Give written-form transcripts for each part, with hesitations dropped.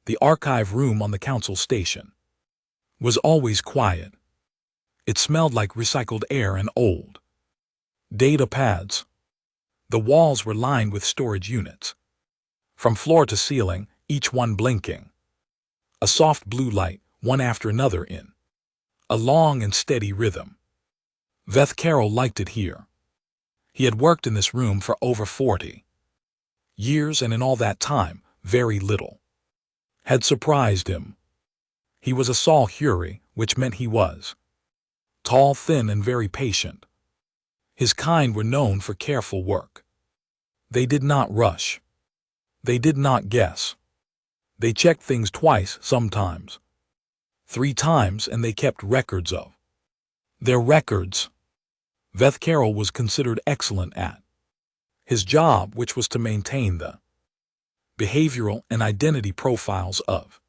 The archive room on the council station was always quiet. It smelled like recycled air and old data pads. The walls were lined with storage units, from floor to ceiling, each one blinking. A soft blue light, one after another in a long and steady rhythm. Veth Carroll liked it here. He had worked in this room for over 40 years, and in all that time, very little had surprised him. He was a Saul Hurry, which meant he was tall, thin, and very patient. His kind were known for careful work. They did not rush. They did not guess. They checked things twice, sometimes 3 times, and they kept records of their records. Veth Carroll was considered excellent at his job, which was to maintain the behavioral and identity profiles of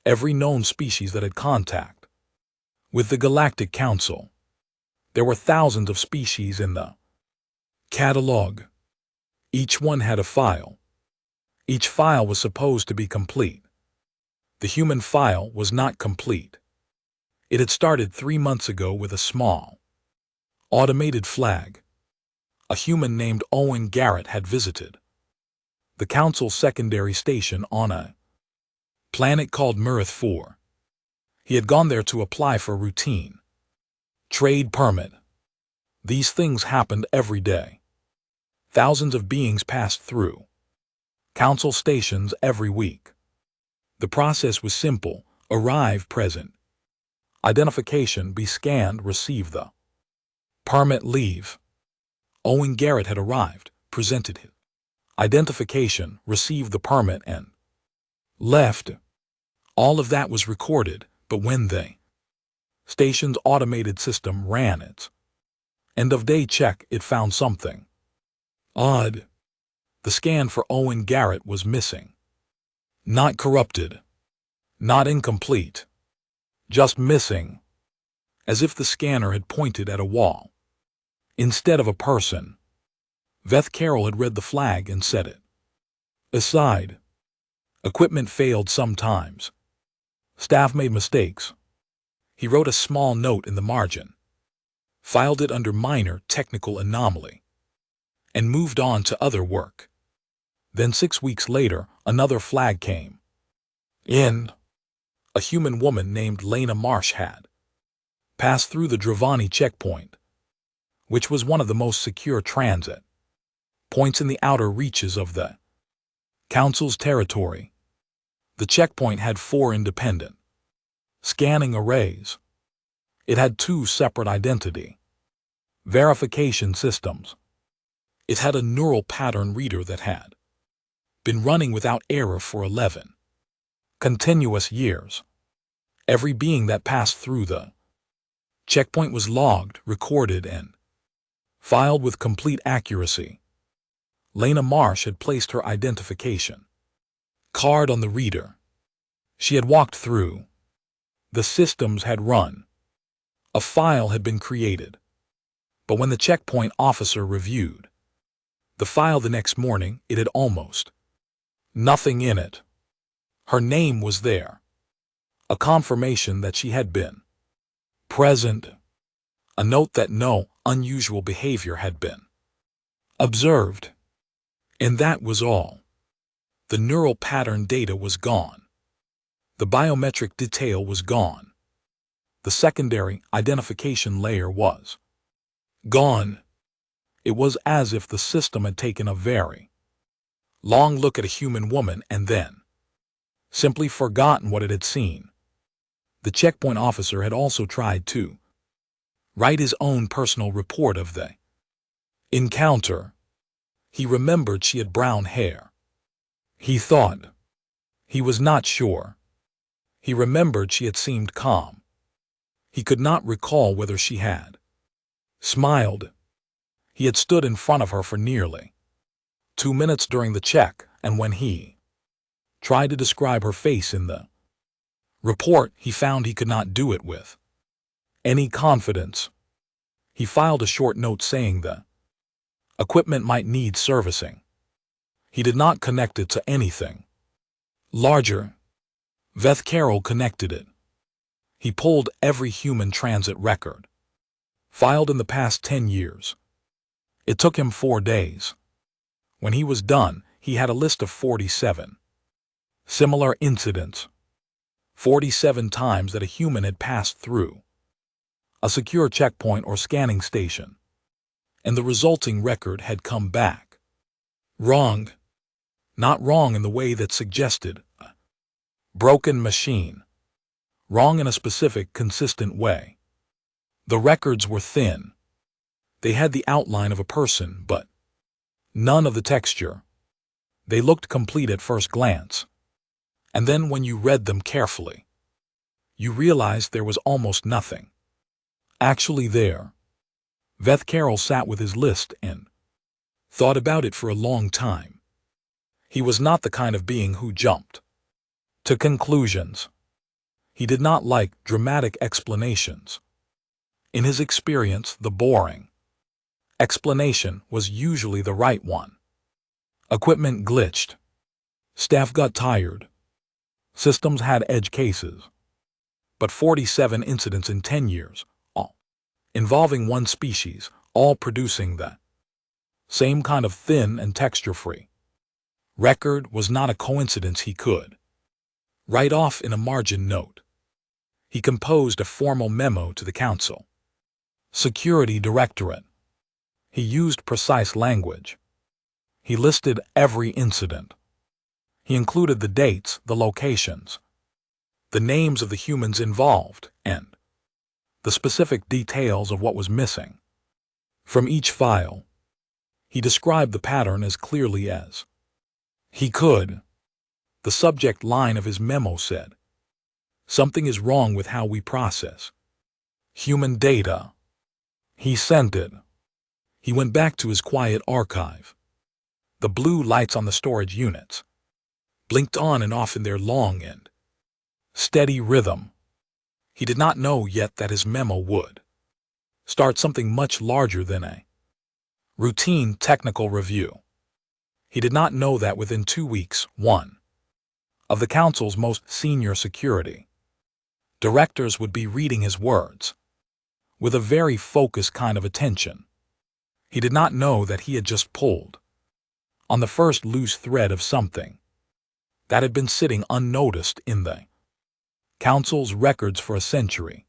every known species that had contact with the Galactic Council. There were thousands of species in the catalog. Each one had a file. Each file was supposed to be complete. The human file was not complete. It had started 3 months ago with a small automated flag. A human named Owen Garrett had visited the council's secondary station on a planet called Murith 4. He had gone there to apply for a routine trade permit. These things happened every day. Thousands of beings passed through council stations every week. The process was simple: arrive, present, identification, be scanned, receive the permit, leave. Owen Garrett had arrived, presented his identification, received the permit, and left. All of that was recorded, but when the station's automated system ran its end-of-day check, it found something odd. The scan for Owen Garrett was missing. Not corrupted. Not incomplete. Just missing. As if the scanner had pointed at a wall instead of a person. Veth Carroll had read the flag and set it aside. Equipment failed sometimes. Staff made mistakes. He wrote a small note in the margin, filed it under minor technical anomaly, and moved on to other work. Then 6 weeks later, another flag came in. A human woman named Lena Marsh had passed through the Dravani checkpoint, which was one of the most secure transit points in the outer reaches of the council's territory. The checkpoint had 4 independent scanning arrays. It had 2 separate identity verification systems. It had a neural pattern reader that had been running without error for 11 continuous years. Every being that passed through the checkpoint was logged, recorded, and filed with complete accuracy. Lena Marsh had placed her identification card on the reader. She had walked through. The systems had run. A file had been created. But when the checkpoint officer reviewed the file the next morning, it had almost nothing in it. Her name was there, a confirmation that she had been present, a note that no unusual behavior had been observed. And that was all. The neural pattern data was gone. The biometric detail was gone. The secondary identification layer was gone. It was as if the system had taken a very long look at a human woman and then simply forgotten what it had seen. The checkpoint officer had also tried to write his own personal report of the encounter. He remembered she had brown hair. He thought. He was not sure. He remembered she had seemed calm. He could not recall whether she had smiled. He had stood in front of her for nearly 2 minutes during the check, and when he tried to describe her face in the report, he found he could not do it with any confidence. He filed a short note saying the equipment might need servicing. He did not connect it to anything larger. Veth Carroll connected it. He pulled every human transit record, filed in the past 10 years. It took him 4 days. When he was done, he had a list of 47 similar incidents, 47 times that a human had passed through a secure checkpoint or scanning station, and the resulting record had come back wrong. Not wrong in the way that suggested a broken machine. Wrong in a specific, consistent way. The records were thin. They had the outline of a person, but none of the texture. They looked complete at first glance. And then when you read them carefully, you realized there was almost nothing actually there. Veth Carroll sat with his list and thought about it for a long time. He was not the kind of being who jumped to conclusions. He did not like dramatic explanations. In his experience, the boring explanation was usually the right one. Equipment glitched. Staff got tired. Systems had edge cases. But 47 incidents in 10 years, all involving one species, all producing the same kind of thin and texture-free record was not a coincidence he could write off in a margin note. He composed a formal memo to the Council Security Directorate. He used precise language. He listed every incident. He included the dates, the locations, the names of the humans involved, and the specific details of what was missing from each file. He described the pattern as clearly as he could. The subject line of his memo said, "Something is wrong with how we process human data." He sent it. He went back to his quiet archive. The blue lights on the storage units blinked on and off in their long and steady rhythm. He did not know yet that his memo would start something much larger than a routine technical review. He did not know that within 2 weeks, one of the Council's most senior security directors would be reading his words with a very focused kind of attention. He did not know that he had just pulled on the first loose thread of something that had been sitting unnoticed in the Council's records for a century.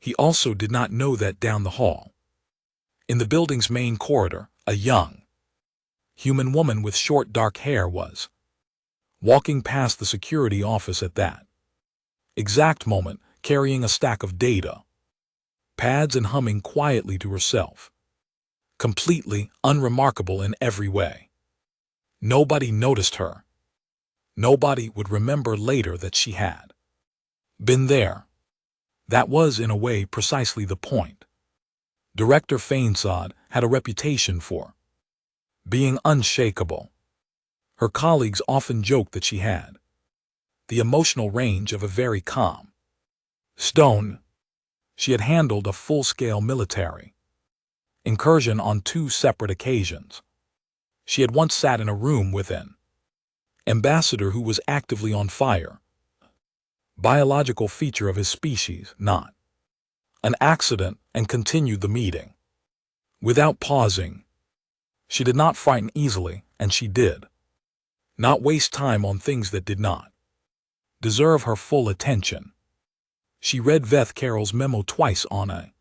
He also did not know that down the hall, in the building's main corridor, a young human woman with short dark hair was walking past the security office at that exact moment, carrying a stack of data pads and humming quietly to herself, completely unremarkable in every way. Nobody noticed her. Nobody would remember later that she had been there. That was, in a way, precisely the point. Director Fainsod had a reputation for being unshakable. Her colleagues often joked that she had the emotional range of a very calm stone. She had handled a full-scale military incursion on 2 separate occasions. She had once sat in a room with an ambassador who was actively on fire, biological feature of his species, not an accident, and continued the meeting without pausing. She did not frighten easily, and she did not waste time on things that did not deserve her full attention. She read Veth Carroll's memo twice on a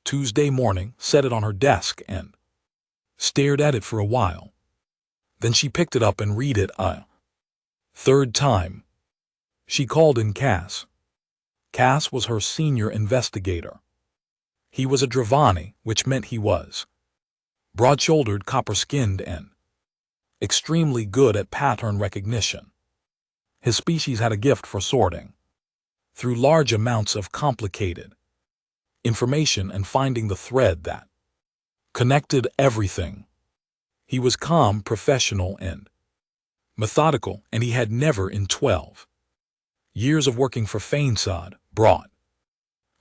Tuesday morning, set it on her desk, and stared at it for a while. Then she picked it up and read it a third time. She called in Cass. Cass was her senior investigator. He was a Dravani, which meant he was broad-shouldered, copper-skinned, and extremely good at pattern recognition. His species had a gift for sorting through large amounts of complicated information and finding the thread that connected everything. He was calm, professional, and methodical, and he had never in 12 years of working for Fainsod brought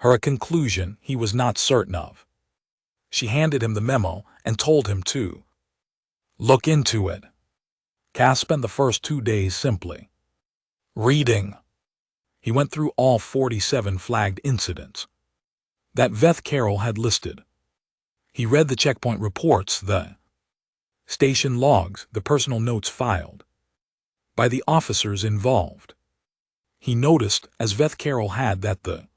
her a conclusion he was not certain of. She handed him the memo and told him to look into it. Cass spent the first 2 days simply reading He went through all 47 flagged incidents that Veth Carroll had listed. He read the checkpoint reports, the station logs, the personal notes filed by the officers involved. He noticed, as Veth Carroll had, that the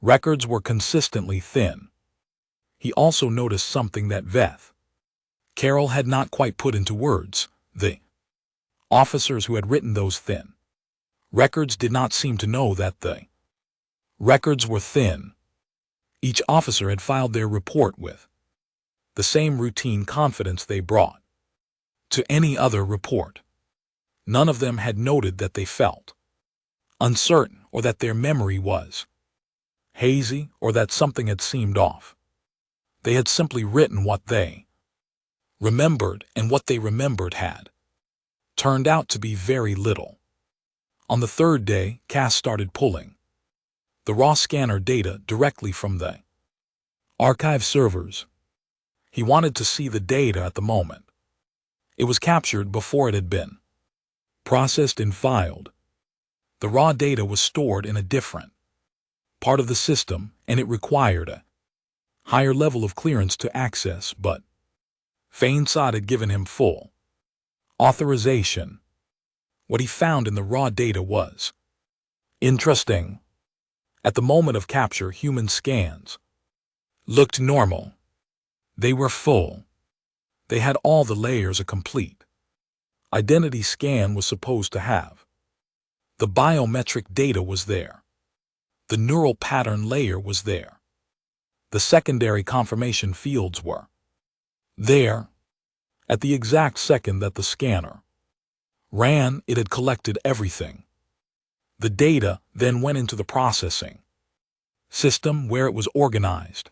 records were consistently thin. He also noticed something that Veth Carroll had not quite put into words. The officers who had written those thin records did not seem to know that the records were thin. Each officer had filed their report with the same routine confidence they brought to any other report. None of them had noted that they felt uncertain, or that their memory was hazy, or that something had seemed off. They had simply written what they remembered, and what they remembered had turned out to be very little. On the third day, Cass started pulling the raw scanner data directly from the archive servers. He wanted to see the data at the moment it was captured before it had been processed and filed. The raw data was stored in a different part of the system, and it required a higher level of clearance to access, but Fainsod had given him full authorization. What he found in the raw data was interesting. At the moment of capture, human scans looked normal. They were full. They had all the layers a complete identity scan was supposed to have. The biometric data was there. The neural pattern layer was there. The secondary confirmation fields were there. At the exact second that the scanner ran, it had collected everything. The data then went into the processing system, where it was organized,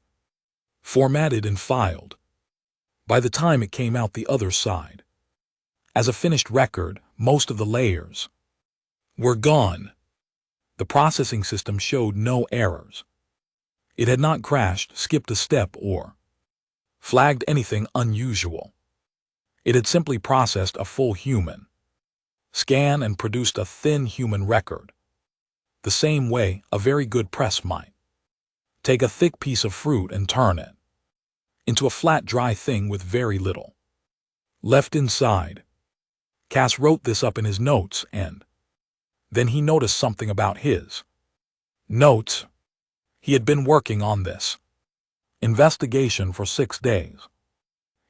formatted, and filed. By the time it came out the other side, as a finished record, most of the layers were gone. The processing system showed no errors. It had not crashed, skipped a step, or flagged anything unusual. It had simply processed a full human scan and produced a thin human record, the same way a very good press might take a thick piece of fruit and turn it into a flat, dry thing with very little left inside. Cass wrote this up in his notes, and then he noticed something about his notes. He had been working on this investigation for 6 days.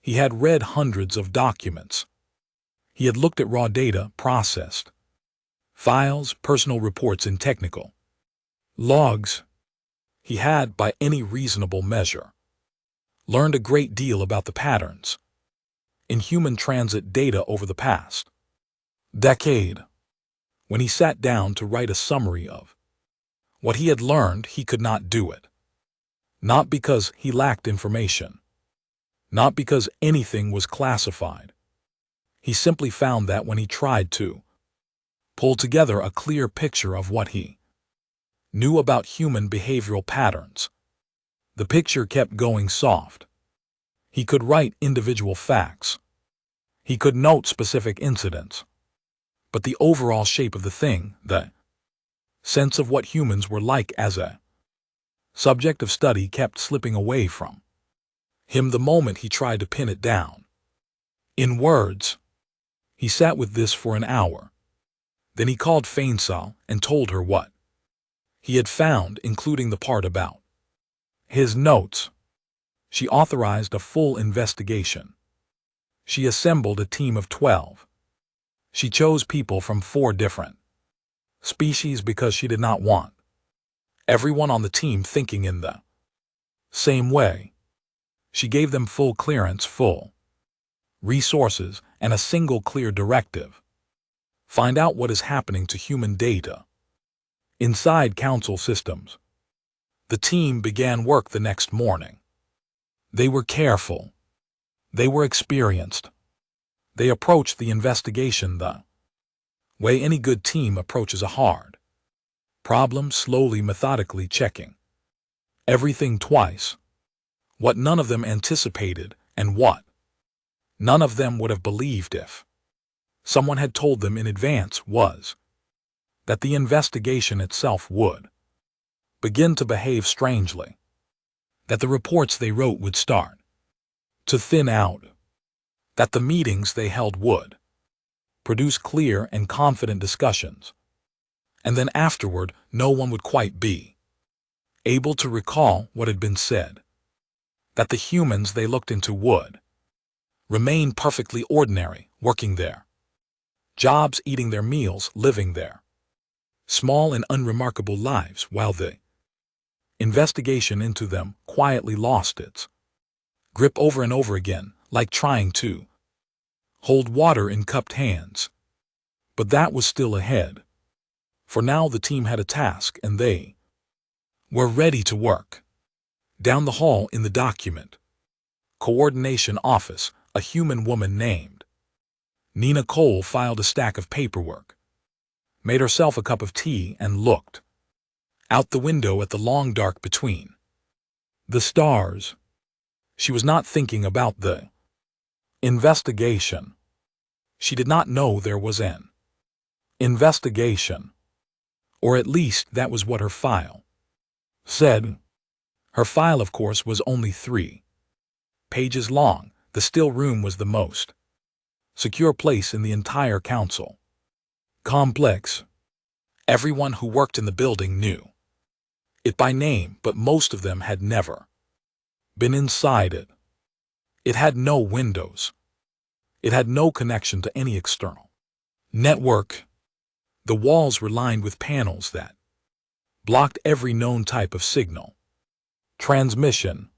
He had read hundreds of documents. He had looked at raw data, processed files, personal reports, and technical logs. He had, by any reasonable measure, learned a great deal about the patterns in human transit data over the past decade. When he sat down to write a summary of what he had learned, he could not do it. Not because he lacked information, not because anything was classified. He simply found that when he tried to pull together a clear picture of what he knew about human behavioral patterns, the picture kept going soft. He could write individual facts. He could note specific incidents. But the overall shape of the thing, the sense of what humans were like as a subject of study, kept slipping away from him the moment he tried to pin it down in words. He sat with this for an hour. Then he called Fainsod and told her what he had found, including the part about his notes. She authorized a full investigation. She assembled a team of 12. She chose people from 4 different species because she did not want everyone on the team thinking in the same way. She gave them full clearance, full resources, and a single clear directive: find out what is happening to human data inside council systems. The team began work the next morning. They were careful. They were experienced. They approached the investigation the way any good team approaches a hard problem, slowly, methodically, checking everything twice. What none of them anticipated, and what none of them would have believed if someone had told them in advance, was that the investigation itself would begin to behave strangely, that the reports they wrote would start to thin out, that the meetings they held would produce clear and confident discussions, and then afterward no one would quite be able to recall what had been said, that the humans they looked into would remain perfectly ordinary, working there, jobs, eating their meals, living there, small and unremarkable lives, while the investigation into them quietly lost its grip over and over again, like trying to hold water in cupped hands. But that was still ahead, for now the team had a task and they were ready to work. Down the hall in the document coordination office, a human woman named Nina Cole filed a stack of paperwork, made herself a cup of tea, and looked out the window at the long dark between the stars. She was not thinking about the investigation. She did not know there was an investigation, or at least that was what her file said. Her file, of course, was only 3 pages long. The still room was the most secure place in the entire council complex. Everyone who worked in the building knew it by name, but most of them had never been inside it. It had no windows. It had no connection to any external network. The walls were lined with panels that blocked every known type of signal transmission.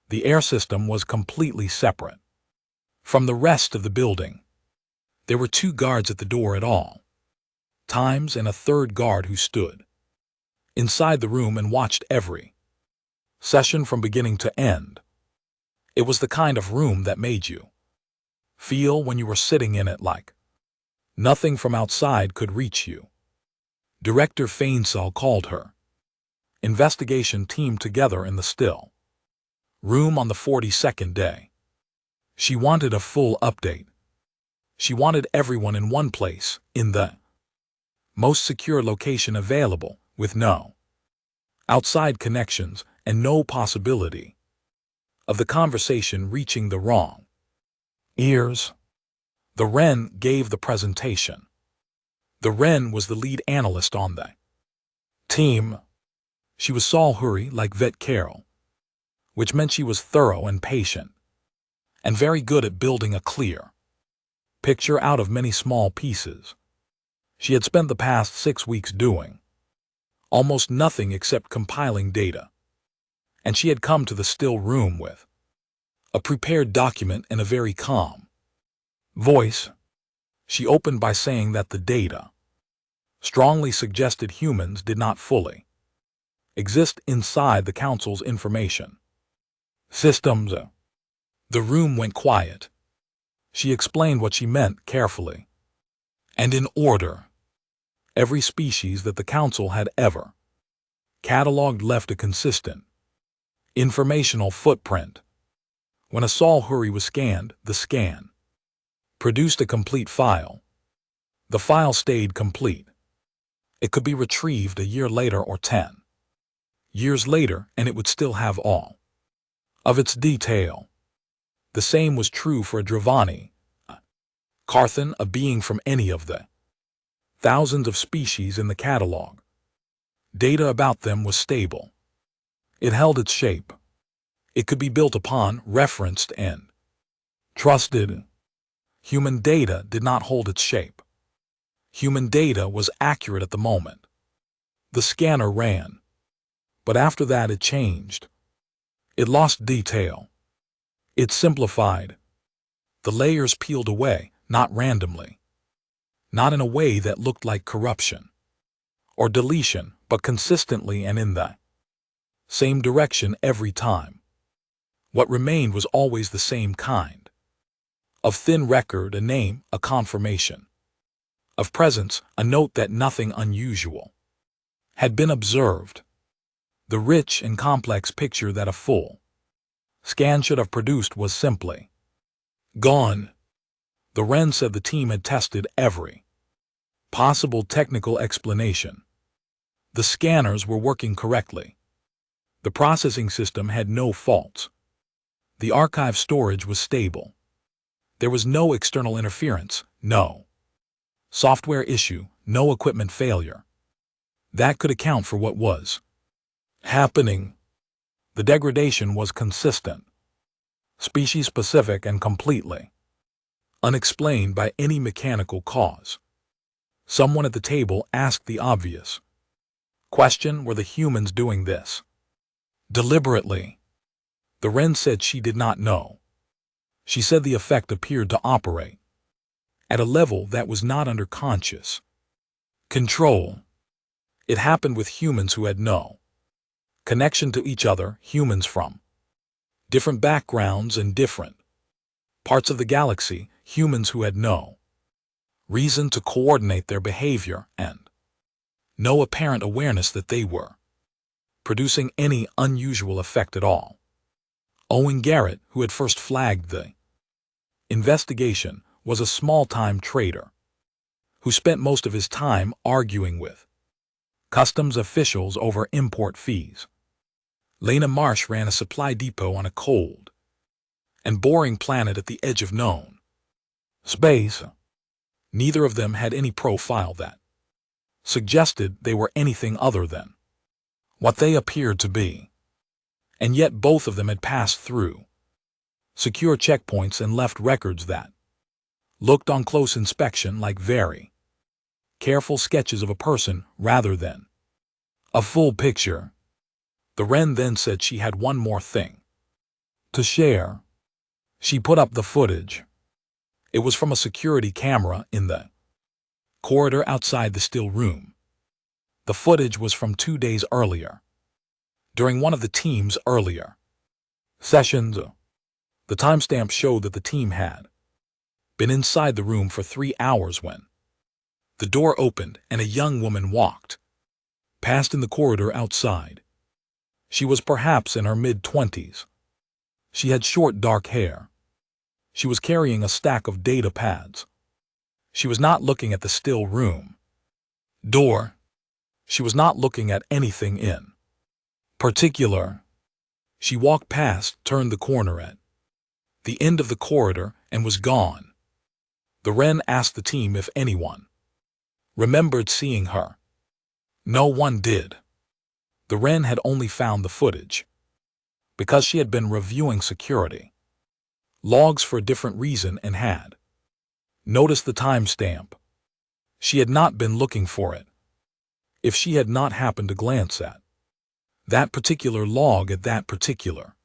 The air system was completely separate from the rest of the building. There were 2 guards at the door at all times and a 3rd guard who stood inside the room and watched every session from beginning to end. It was the kind of room that made you feel when you were sitting in it like nothing from outside could reach you. Director Fainsall called her investigation team together in the still room on the 42nd day. She wanted a full update. She wanted everyone in one place, in the most secure location available, with no outside connections and no possibility of the conversation reaching the wrong ears. The Wren gave the presentation. The Wren was the lead analyst on the team. She was Saul Hurry, like Vet Carroll, which meant she was thorough and patient, and very good at building a clear picture out of many small pieces. She had spent the past 6 weeks doing almost nothing except compiling data, and she had come to the still room with a prepared document and a very calm voice. She opened by saying that the data strongly suggested humans did not fully exist inside the council's information systems. The room went quiet. She explained what she meant carefully and in order. Every species that the council had ever cataloged left a consistent informational footprint. When a Saul Hurry was scanned, the scan produced a complete file. The file stayed complete. It could be retrieved a year later or 10 years later, and it would still have all of its detail. The same was true for a Dravani, Carthan, a being from any of the thousands of species in the catalog. Data about them was stable. It held its shape. It could be built upon, referenced, and trusted. Human data did not hold its shape. Human data was accurate at the moment the scanner ran, but after that it changed. It lost detail. It simplified. The layers peeled away, not randomly, not in a way that looked like corruption or deletion, but consistently and in the same direction every time. What remained was always the same kind of thin record, a name, a confirmation of presence, a note that nothing unusual had been observed. The rich and complex picture that a full scan should have produced was simply gone. The Wren said the team had tested every Possible technical explanation. The scanners were working correctly. The processing system had no faults. The archive storage was stable. There was no external interference, no software issue, no equipment failure. That could account for what was happening. The degradation was consistent, species-specific, and completely unexplained by any mechanical cause. Someone at the table asked the obvious question: were the humans doing this deliberately? The Wren said she did not know. She said the effect appeared to operate at a level that was not under conscious control. It happened with humans who had no connection to each other, humans from different backgrounds and different parts of the galaxy, humans who had no reason to coordinate their behavior and no apparent awareness that they were producing any unusual effect at all. Owen Garrett, who had first flagged the investigation, was a small-time trader who spent most of his time arguing with customs officials over import fees. Lena Marsh ran a supply depot on a cold and boring planet at the edge of known space. Neither of them had any profile that suggested they were anything other than what they appeared to be. And yet both of them had passed through secure checkpoints and left records that looked on close inspection like very careful sketches of a person rather than a full picture. The Wren then said she had one more thing to share. She put up the footage. It was from a security camera in the corridor outside the still room. The footage was from 2 days earlier, during one of the team's earlier sessions. The timestamp showed that the team had been inside the room for 3 hours when the door opened and a young woman walked past in the corridor outside. She was perhaps in her mid-20s. She had short dark hair. She was carrying a stack of data pads. She was not looking at the still room door. She was not looking at anything in particular. She walked past, turned the corner at the end of the corridor, and was gone. The Wren asked the team if anyone remembered seeing her. No one did. The Wren had only found the footage because she had been reviewing security logs for a different reason and had noticed the timestamp. She had not been looking for it. If she had not happened to glance at that particular log at that particular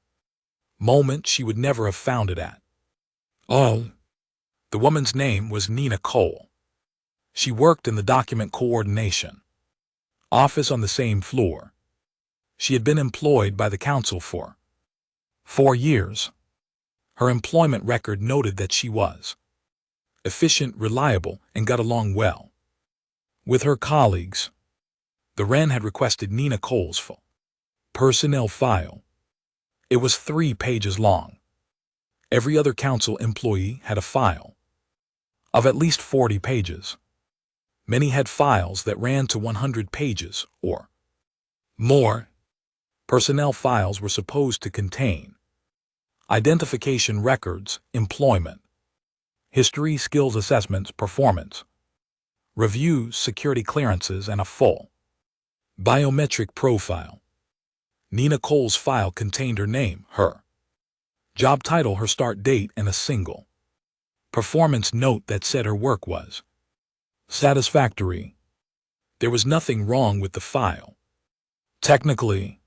moment, she would never have found it at all. The woman's name was Nina Cole. She worked in the document coordination office on the same floor. She had been employed by the council for 4 years. Her employment record noted that she was efficient, reliable, and got along well with her colleagues. The Wren had requested Nina Cole's full personnel file. It was 3 pages long. Every other council employee had a file of at least 40 pages. Many had files that ran to 100 pages or more. Personnel files were supposed to contain identification records, employment history, skills assessments, performance reviews, security clearances, and a full biometric profile. Nina Cole's file contained her name, her job title, her start date, and a single performance note that said her work was satisfactory. There was nothing wrong with the file. Technically,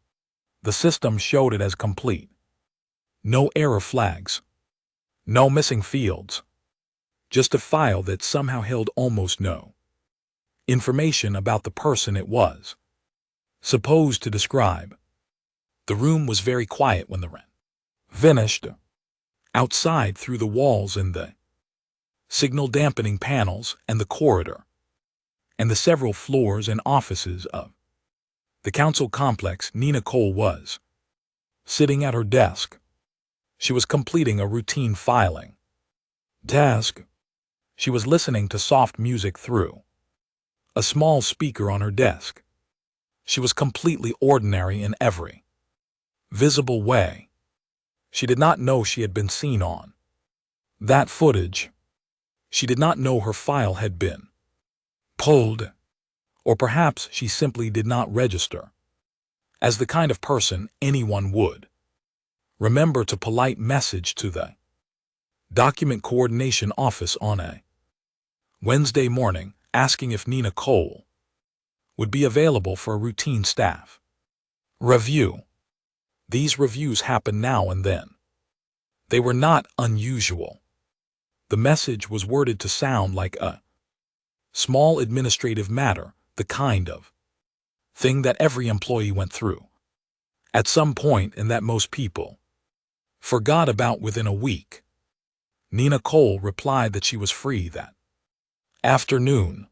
the system showed it as complete. No error flags. No missing fields. Just a file that somehow held almost no information about the person it was supposed to describe. The room was very quiet when the Wren finished. Outside, through the walls and the signal dampening panels and the corridor and the several floors and offices of the council complex, Nina Cole was sitting at her desk. She was completing a routine filing task. She was listening to soft music through a small speaker on her desk. She was completely ordinary in every visible way. She did not know she had been seen on that footage. She did not know her file had been pulled, or perhaps she simply did not register as the kind of person anyone would remember to polite message to the Document Coordination Office on a Wednesday morning asking if Nina Cole would be available for a routine staff review. These reviews happen now and then. They were not unusual. The message was worded to sound like a small administrative matter, the kind of thing that every employee went through at some point and that most people forgot about within a week. Nina Cole replied that she was free that afternoon.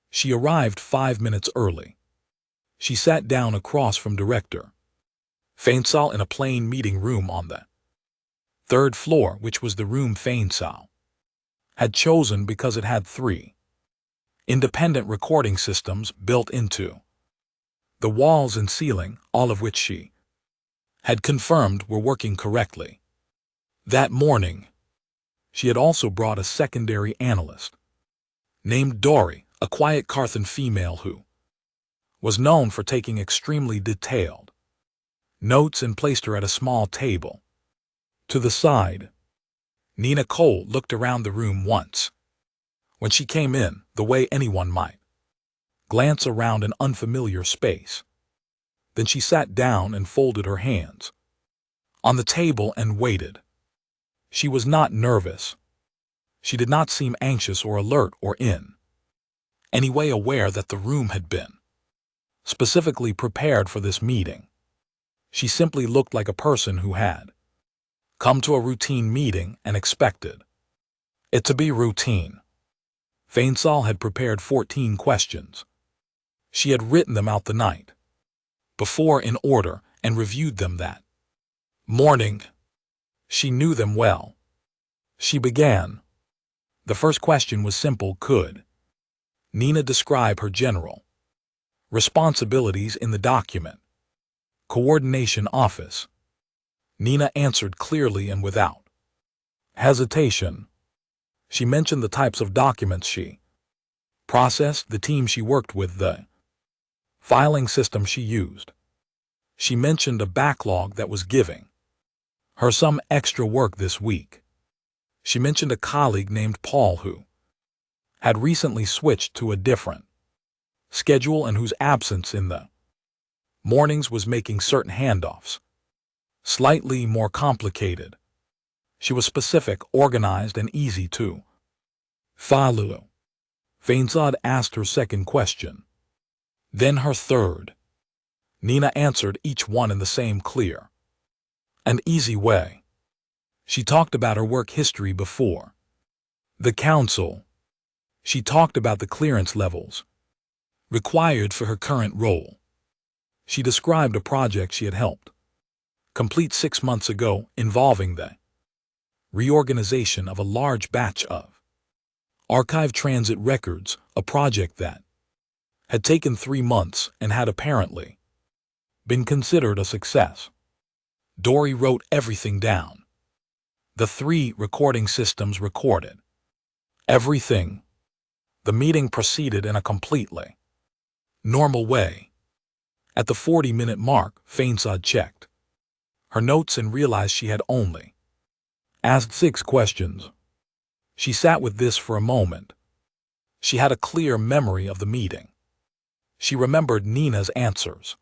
She arrived 5 minutes early. She sat down across from Director Feinsal in a plain meeting room on the third floor, which was the room Feinsal had chosen because it had 3 independent recording systems built into the walls and ceiling, all of which she had confirmed were working correctly. That morning, she had also brought a secondary analyst named Dory, a quiet Carthan female who was known for taking extremely detailed notes, and placed her at a small table to the side. Nina Cole looked around the room once. When she came in, the way anyone might glance around an unfamiliar space. Then she sat down and folded her hands on the table and waited. She was not nervous. She did not seem anxious or alert or in any way aware that the room had been specifically prepared for this meeting. She simply looked like a person who had come to a routine meeting and expected it to be routine. Feinsal had prepared 14 questions. She had written them out the night before in order and reviewed them that morning. She knew them well. She began. The first question was simple. Could Nina describe her general responsibilities in the Document Coordination Office? Nina answered clearly and without hesitation. She mentioned the types of documents she processed, the team she worked with, the filing system she used. She mentioned a backlog that was giving her some extra work this week. She mentioned a colleague named Paul who had recently switched to a different schedule and whose absence in the mornings was making certain handoffs slightly more complicated. She was specific, organized, and easy to follow. Feinsal asked her second question, then her third. Nina answered each one in the same clear and easy way. She talked about her work history before the council. She talked about the clearance levels required for her current role. She described a project she had helped complete 6 months ago involving the reorganization of a large batch of archive transit records, a project that had taken 3 months and had apparently been considered a success. Dory wrote everything down. The 3 recording systems recorded everything. The meeting proceeded in a completely normal way. At the 40-minute mark, Feinsal checked her notes and realized she had only asked 6 questions. She sat with this for a moment. She had a clear memory of the meeting. She remembered Nina's answers.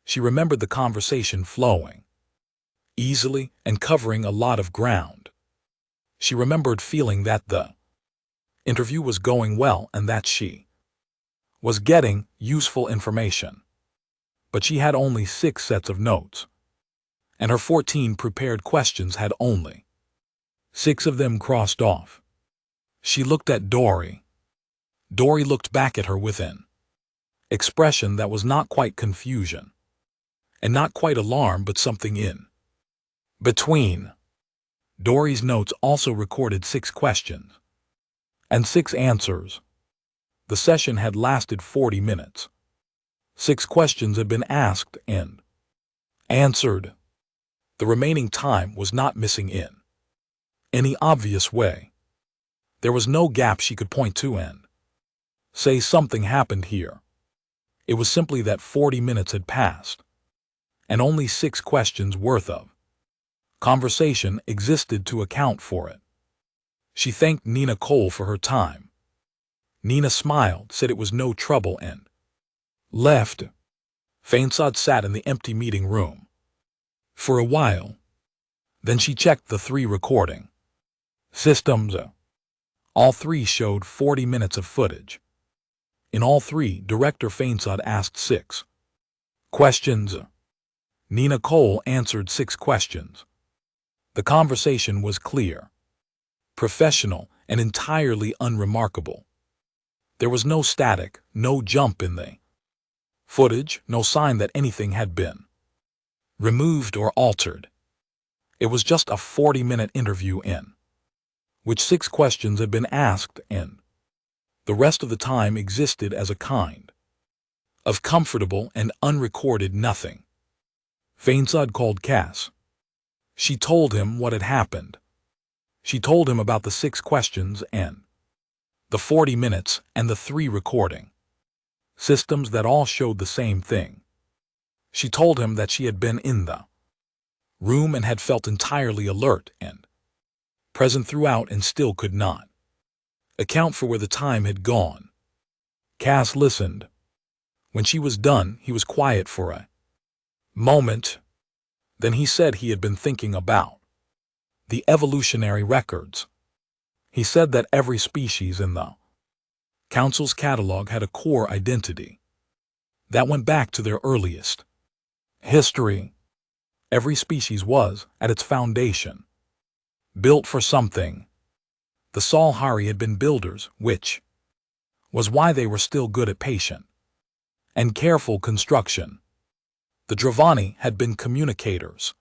She remembered the conversation flowing easily and covering a lot of ground. She remembered feeling that the interview was going well and that she was getting useful information. But she had only 6 sets of notes, and her 14 prepared questions had only 6 of them crossed off. She looked at Dory. Dory looked back at her with an expression that was not quite confusion, and not quite alarm, but something in between. Dory's notes also recorded 6 questions and 6 answers. The session had lasted 40 minutes. 6 questions had been asked and answered. The remaining time was not missing in any obvious way. There was no gap she could point to and say something happened here. It was simply that 40 minutes had passed, and only 6 questions worth of conversation existed to account for it. She thanked Nina Cole for her time. Nina smiled, said it was no trouble, and left. Fainsod sat in the empty meeting room for a while. Then she checked the 3 recording systems. All 3 showed 40 minutes of footage. In all 3, Director Fainsod asked 6 questions. Nina Cole answered 6 questions. The conversation was clear, professional, and entirely unremarkable. There was no static, no jump in the footage, no sign that anything had been removed or altered. It was just a 40-minute interview in which 6 questions had been asked, and the rest of the time existed as a kind of comfortable and unrecorded nothing. Fainsod called Cass. She told him what had happened. She told him about the 6 questions and the 40 minutes and the 3 recording systems that all showed the same thing. She told him that she had been in the room and had felt entirely alert and present throughout and still could not account for where the time had gone. Cass listened. When she was done, he was quiet for a moment. Then he said he had been thinking about the evolutionary records. He said that every species in the Council's catalog had a core identity that went back to their earliest history. Every species was, at its foundation, built for something. The Salhari had been builders, which was why they were still good at patient and careful construction. The Dravani had been communicators,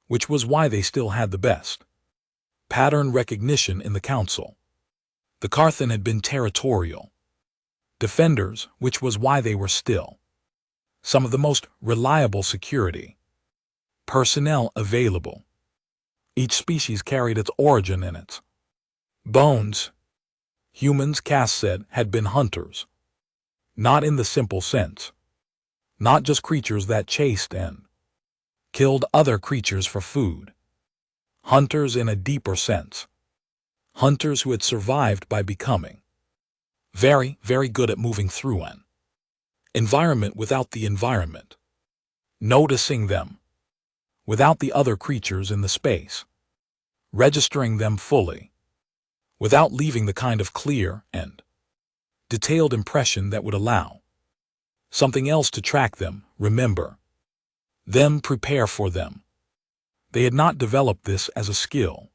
which was why they still had the best pattern recognition in the Council. The Carthan had been territorial defenders, which was why they were still some of the most reliable security personnel available. Each species carried its origin in its bones. Humans, Cass said, had been hunters, not in the simple sense, not just creatures that chased and killed other creatures for food. Hunters in a deeper sense. Hunters who had survived by becoming very, very good at moving through an environment without the environment, noticing them without the other creatures in the space, registering them fully, without leaving the kind of clear and detailed impression that would allow something else to track them, remember them, prepare for them. They had not developed this as a skill.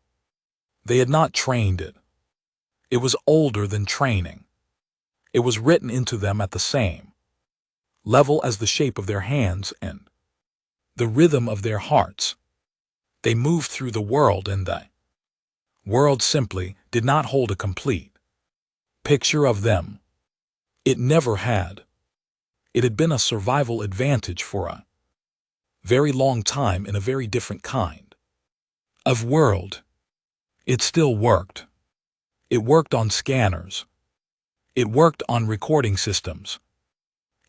They had not trained it. It was older than training. It was written into them at the same level as the shape of their hands and the rhythm of their hearts. They moved through the world, and the world simply did not hold a complete picture of them. It never had. It had been a survival advantage for a very long time in a very different kind of world. It still worked. It worked on scanners. It worked on recording systems.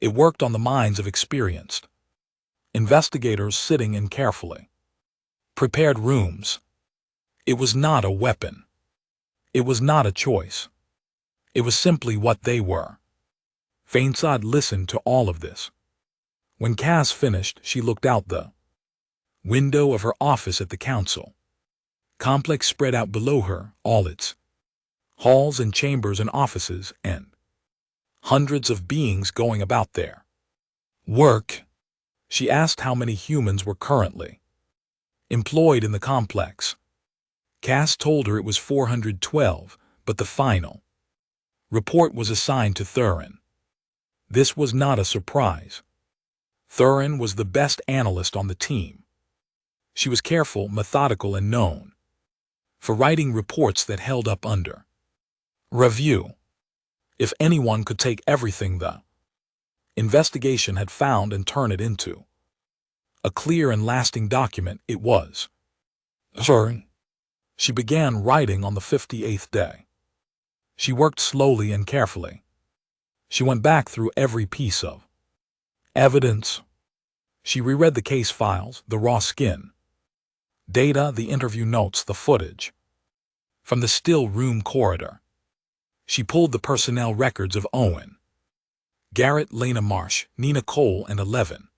It worked on the minds of experienced investigators sitting in carefully prepared rooms. It was not a weapon. It was not a choice. It was simply what they were. Fainsod listened to all of this. When Cass finished, she looked out the window of her office at the Council complex spread out below her, all its halls and chambers and offices, and hundreds of beings going about their work. She asked how many humans were currently employed in the complex. Cass told her it was 412, but the final report was assigned to Thurin. This was not a surprise. Thurin was the best analyst on the team. She was careful, methodical, and known for writing reports that held up under review. If anyone could take everything the investigation had found and turn it into a clear and lasting document, it was. Sir. She began writing on the 58th day. She worked slowly and carefully. She went back through every piece of evidence. She reread the case files, the raw skin data, the interview notes, the footage from the still room corridor. She pulled the personnel records of Owen, Garrett, Lena Marsh, Nina Cole, and 11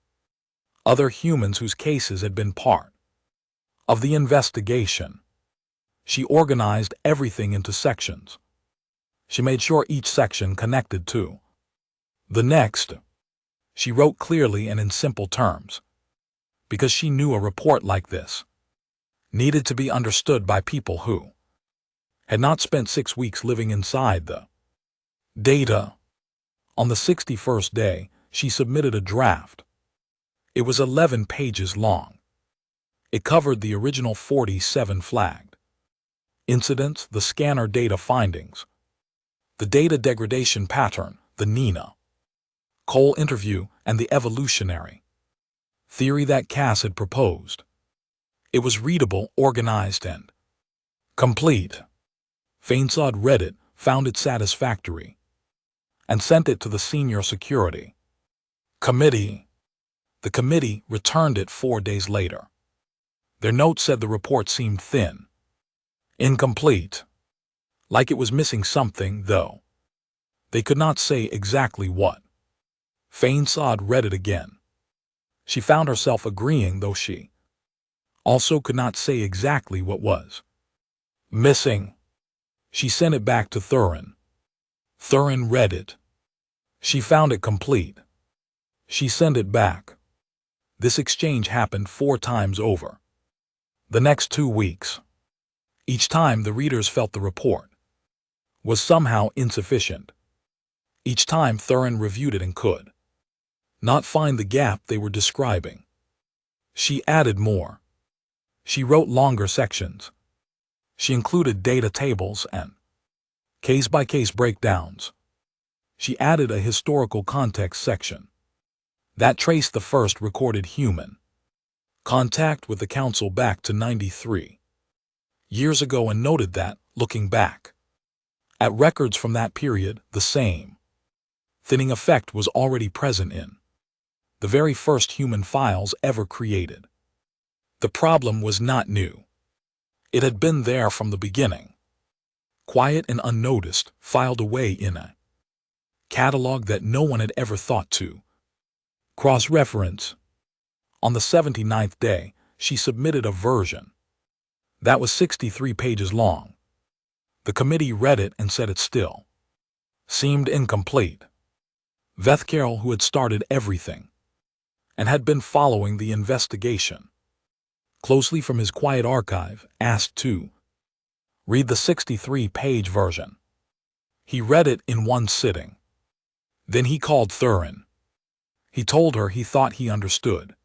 other humans whose cases had been part of the investigation. She organized everything into sections. She made sure each section connected to the next. She wrote clearly and in simple terms, because she knew a report like this needed to be understood by people who had not spent 6 weeks living inside the data. On the 61st day, she submitted a draft. It was 11 pages long. It covered the original 47 flagged incidents, the scanner data findings, the data degradation pattern, the Nina Cole interview, and the evolutionary theory that Cass had proposed. It was readable, organized, and complete. Fainsod read it, found it satisfactory, and sent it to the Senior Security Committee. The committee returned it 4 days later. Their note said the report seemed thin, incomplete, like it was missing something, though they could not say exactly what. Fainsod read it again. She found herself agreeing, though she also could not say exactly what was missing. She sent it back to Thurin. Thurin read it. She found it complete. She sent it back. This exchange happened 4 times over the next 2 weeks. Each time the readers felt the report was somehow insufficient. Each time Thurin reviewed it and could not find the gap they were describing. She added more. She wrote longer sections. She included data tables and case-by-case breakdowns. She added a historical context section that traced the first recorded human contact with the council back to 93 years ago and noted that, looking back at records from that period, the same thinning effect was already present in the very first human files ever created. The problem was not new. It had been there from the beginning, quiet and unnoticed, filed away in a catalog that no one had ever thought to cross-reference. On the 79th day, she submitted a version that was 63 pages long. The committee read it and said it still seemed incomplete. Vethcarol, who had started everything and had been following the investigation closely from his quiet archive, asked to read the 63-page version. He read it in one sitting. Then he called Thurin. He told her he thought he understood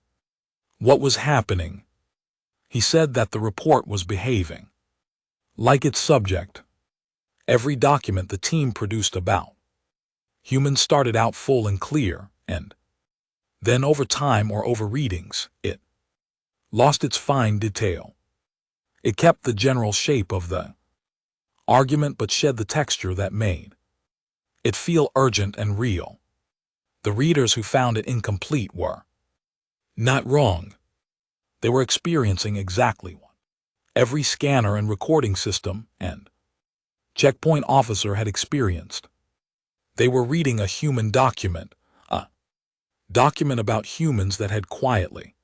what was happening. He said that the report was behaving like its subject. Every document the team produced about humans started out full and clear, and then over time or over readings, it lost its fine detail. It kept the general shape of the argument but shed the texture that made it feel urgent and real. The readers who found it incomplete were not wrong. They were experiencing exactly what every scanner and recording system and checkpoint officer had experienced. They were reading a human document, a document about humans that had quietly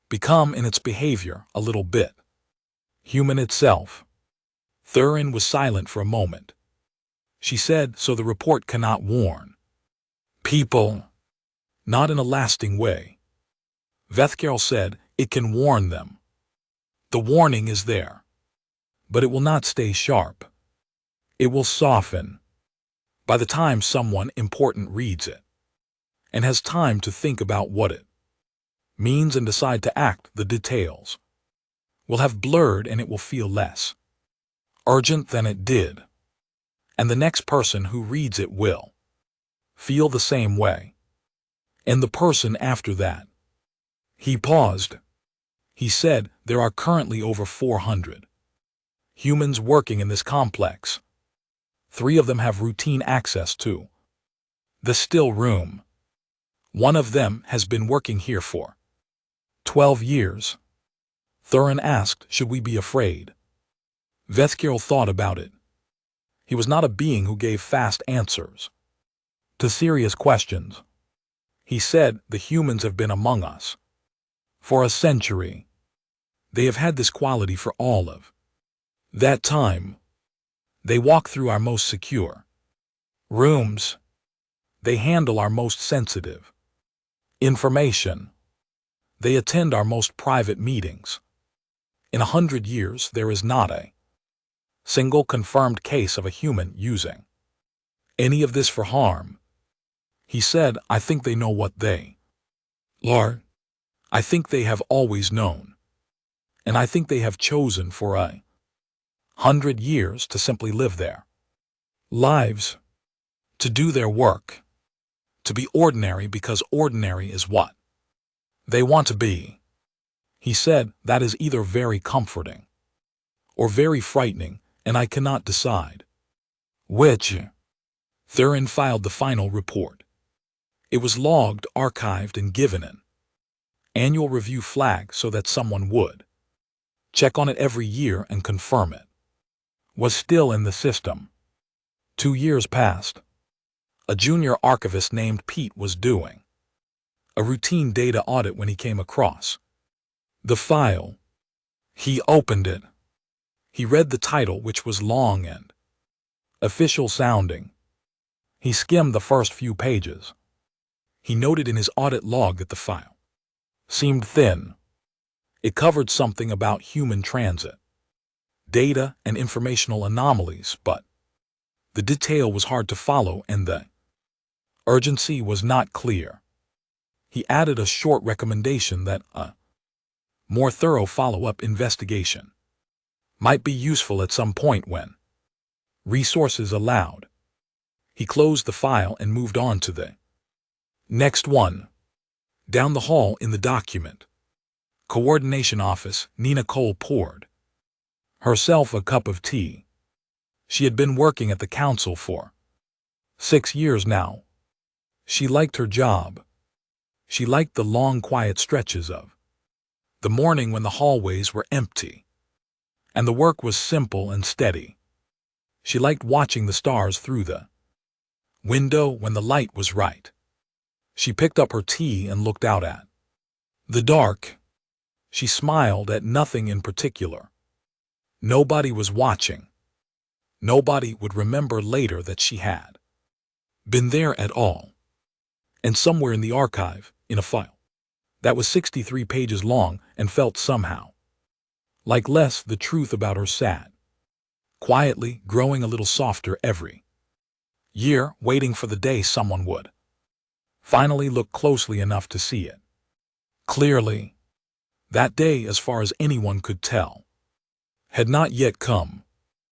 become in its behavior a little bit human itself. Thurin was silent for a moment. She said, "So the report cannot warn people." "Not in a lasting way." Vethcarol said, "It can warn them. The warning is there. But it will not stay sharp. It will soften. By the time someone important reads it and has time to think about what it means and decide to act, the details will have blurred and it will feel less urgent than it did And the next person who reads it will feel the same way. And the person after that. He paused. He said, there are currently over 400 humans working in this complex. 3 of them have routine access to the still room. One of them has been working here for 12 years. Thurin asked, should we be afraid? Vethkirl thought about it. He was not a being who gave fast answers to serious questions. He said, the humans have been among us for a century. They have had this quality for all of that time. They walk through our most secure rooms. They handle our most sensitive information. They attend our most private meetings. In 100 years, there is not a single confirmed case of a human using any of this for harm. He said, I think they know what they are. I think they have always known. And I think they have chosen for 100 years to simply live their lives, to do their work, to be ordinary because ordinary is what they want to be. He said, that is either very comforting or very frightening, and I cannot decide which. Thurin filed the final report. It was logged, archived, and given an annual review flag so that someone would check on it every year and confirm it was still in the system. 2 years passed. A junior archivist named Pete was doing a routine data audit when he came across the file. He opened it. He read the title, which was long and official sounding. He skimmed the first few pages. He noted in his audit log that the file seemed thin. It covered something about human transit, data, and informational anomalies, but the detail was hard to follow and the urgency was not clear. He added a short recommendation that a more thorough follow-up investigation might be useful at some point when resources allowed. He closed the file and moved on to the next one. Down the hall in the document coordination office, Nina Cole poured herself a cup of tea. She had been working at the council for 6 years now. She liked her job. She liked the long, quiet stretches of the morning when the hallways were empty and the work was simple and steady. She liked watching the stars through the window when the light was right. She picked up her tea and looked out at the dark. She smiled at nothing in particular. Nobody was watching. Nobody would remember later that she had been there at all. And somewhere in the archive, in a file that was 63 pages long and felt somehow like less, the truth about her sat quietly, growing a little softer every year, waiting for the day someone would finally look closely enough to see it clearly. That day, as far as anyone could tell, had not yet come.